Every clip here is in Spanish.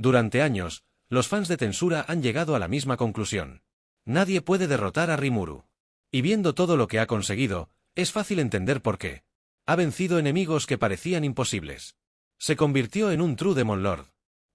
Durante años, los fans de Tensura han llegado a la misma conclusión. Nadie puede derrotar a Rimuru. Y viendo todo lo que ha conseguido, es fácil entender por qué. Ha vencido enemigos que parecían imposibles. Se convirtió en un True Demon Lord.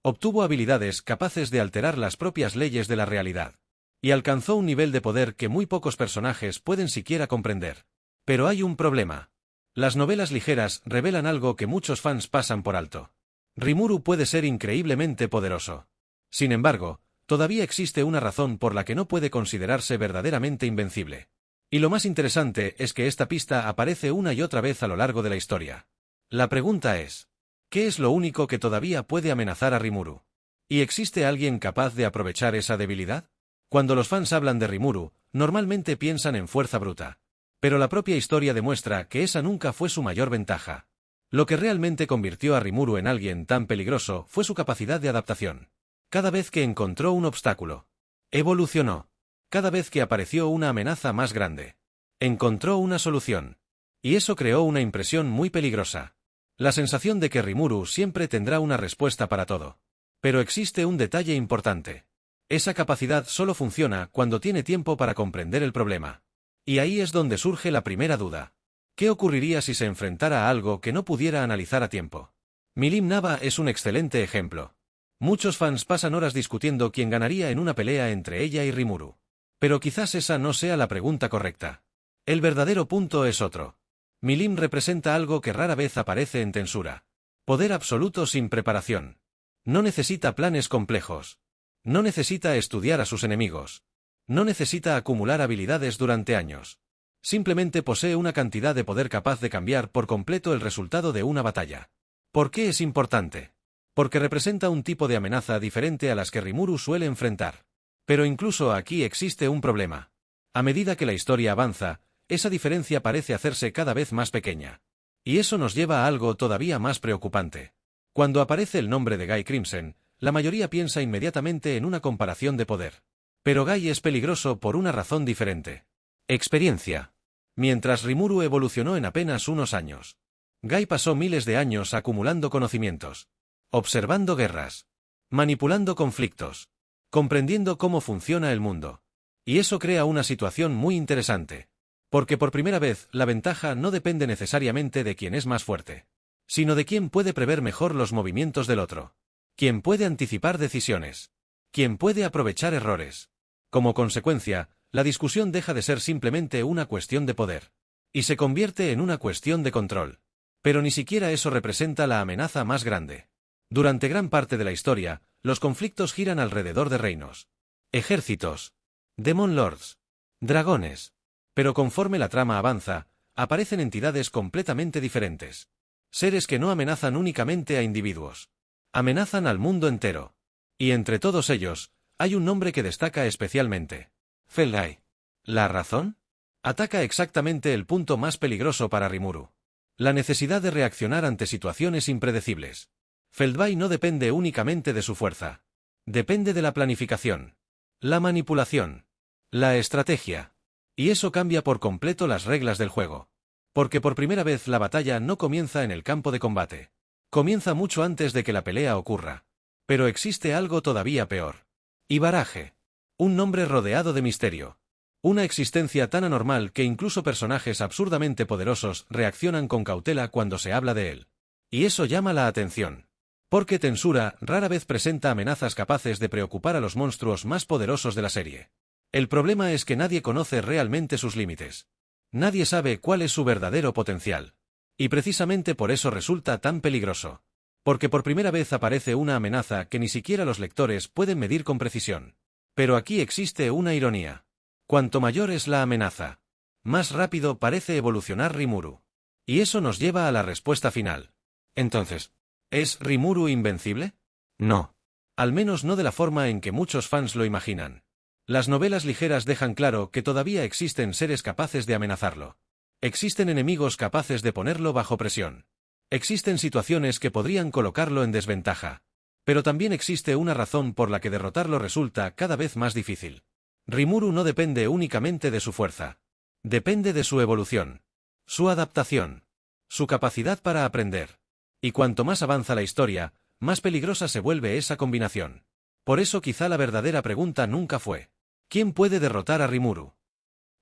Obtuvo habilidades capaces de alterar las propias leyes de la realidad. Y alcanzó un nivel de poder que muy pocos personajes pueden siquiera comprender. Pero hay un problema. Las novelas ligeras revelan algo que muchos fans pasan por alto. Rimuru puede ser increíblemente poderoso. Sin embargo, todavía existe una razón por la que no puede considerarse verdaderamente invencible. Y lo más interesante es que esta pista aparece una y otra vez a lo largo de la historia. La pregunta es, ¿qué es lo único que todavía puede amenazar a Rimuru? ¿Y existe alguien capaz de aprovechar esa debilidad? Cuando los fans hablan de Rimuru, normalmente piensan en fuerza bruta. Pero la propia historia demuestra que esa nunca fue su mayor ventaja. Lo que realmente convirtió a Rimuru en alguien tan peligroso fue su capacidad de adaptación. Cada vez que encontró un obstáculo, evolucionó. Cada vez que apareció una amenaza más grande, encontró una solución. Y eso creó una impresión muy peligrosa. La sensación de que Rimuru siempre tendrá una respuesta para todo. Pero existe un detalle importante. Esa capacidad solo funciona cuando tiene tiempo para comprender el problema. Y ahí es donde surge la primera duda. ¿Qué ocurriría si se enfrentara a algo que no pudiera analizar a tiempo? Milim Nava es un excelente ejemplo. Muchos fans pasan horas discutiendo quién ganaría en una pelea entre ella y Rimuru. Pero quizás esa no sea la pregunta correcta. El verdadero punto es otro. Milim representa algo que rara vez aparece en Tensura. Poder absoluto sin preparación. No necesita planes complejos. No necesita estudiar a sus enemigos. No necesita acumular habilidades durante años. Simplemente posee una cantidad de poder capaz de cambiar por completo el resultado de una batalla. ¿Por qué es importante? Porque representa un tipo de amenaza diferente a las que Rimuru suele enfrentar. Pero incluso aquí existe un problema. A medida que la historia avanza, esa diferencia parece hacerse cada vez más pequeña. Y eso nos lleva a algo todavía más preocupante. Cuando aparece el nombre de Guy Crimson, la mayoría piensa inmediatamente en una comparación de poder. Pero Guy es peligroso por una razón diferente. Experiencia. Mientras Rimuru evolucionó en apenas unos años, Guy pasó miles de años acumulando conocimientos, observando guerras, manipulando conflictos, comprendiendo cómo funciona el mundo. Y eso crea una situación muy interesante. Porque por primera vez la ventaja no depende necesariamente de quién es más fuerte, sino de quién puede prever mejor los movimientos del otro. Quién puede anticipar decisiones. Quién puede aprovechar errores. Como consecuencia, la discusión deja de ser simplemente una cuestión de poder. Y se convierte en una cuestión de control. Pero ni siquiera eso representa la amenaza más grande. Durante gran parte de la historia, los conflictos giran alrededor de reinos, ejércitos, Demon Lords, dragones. Pero conforme la trama avanza, aparecen entidades completamente diferentes. Seres que no amenazan únicamente a individuos. Amenazan al mundo entero. Y entre todos ellos, hay un nombre que destaca especialmente. Feldai. ¿La razón? Ataca exactamente el punto más peligroso para Rimuru. La necesidad de reaccionar ante situaciones impredecibles. Feldai no depende únicamente de su fuerza. Depende de la planificación, la manipulación, la estrategia. Y eso cambia por completo las reglas del juego. Porque por primera vez la batalla no comienza en el campo de combate. Comienza mucho antes de que la pelea ocurra. Pero existe algo todavía peor. Ibaraje. Un nombre rodeado de misterio. Una existencia tan anormal que incluso personajes absurdamente poderosos reaccionan con cautela cuando se habla de él. Y eso llama la atención. Porque Tensura rara vez presenta amenazas capaces de preocupar a los monstruos más poderosos de la serie. El problema es que nadie conoce realmente sus límites. Nadie sabe cuál es su verdadero potencial. Y precisamente por eso resulta tan peligroso. Porque por primera vez aparece una amenaza que ni siquiera los lectores pueden medir con precisión. Pero aquí existe una ironía. Cuanto mayor es la amenaza, más rápido parece evolucionar Rimuru. Y eso nos lleva a la respuesta final. Entonces, ¿es Rimuru invencible? No. Al menos no de la forma en que muchos fans lo imaginan. Las novelas ligeras dejan claro que todavía existen seres capaces de amenazarlo. Existen enemigos capaces de ponerlo bajo presión. Existen situaciones que podrían colocarlo en desventaja. Pero también existe una razón por la que derrotarlo resulta cada vez más difícil. Rimuru no depende únicamente de su fuerza. Depende de su evolución, su adaptación, su capacidad para aprender. Y cuanto más avanza la historia, más peligrosa se vuelve esa combinación. Por eso quizá la verdadera pregunta nunca fue: ¿quién puede derrotar a Rimuru?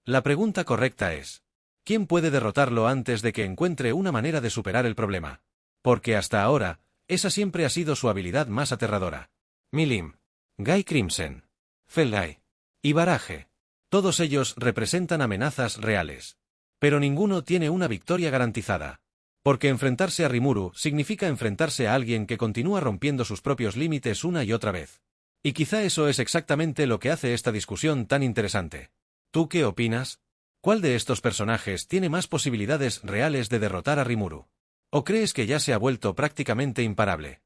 La pregunta correcta es: ¿quién puede derrotarlo antes de que encuentre una manera de superar el problema? Porque hasta ahora, esa siempre ha sido su habilidad más aterradora. Milim, Guy Crimson, Felgai y Barage. Todos ellos representan amenazas reales. Pero ninguno tiene una victoria garantizada. Porque enfrentarse a Rimuru significa enfrentarse a alguien que continúa rompiendo sus propios límites una y otra vez. Y quizá eso es exactamente lo que hace esta discusión tan interesante. ¿Tú qué opinas? ¿Cuál de estos personajes tiene más posibilidades reales de derrotar a Rimuru? ¿O crees que ya se ha vuelto prácticamente imparable?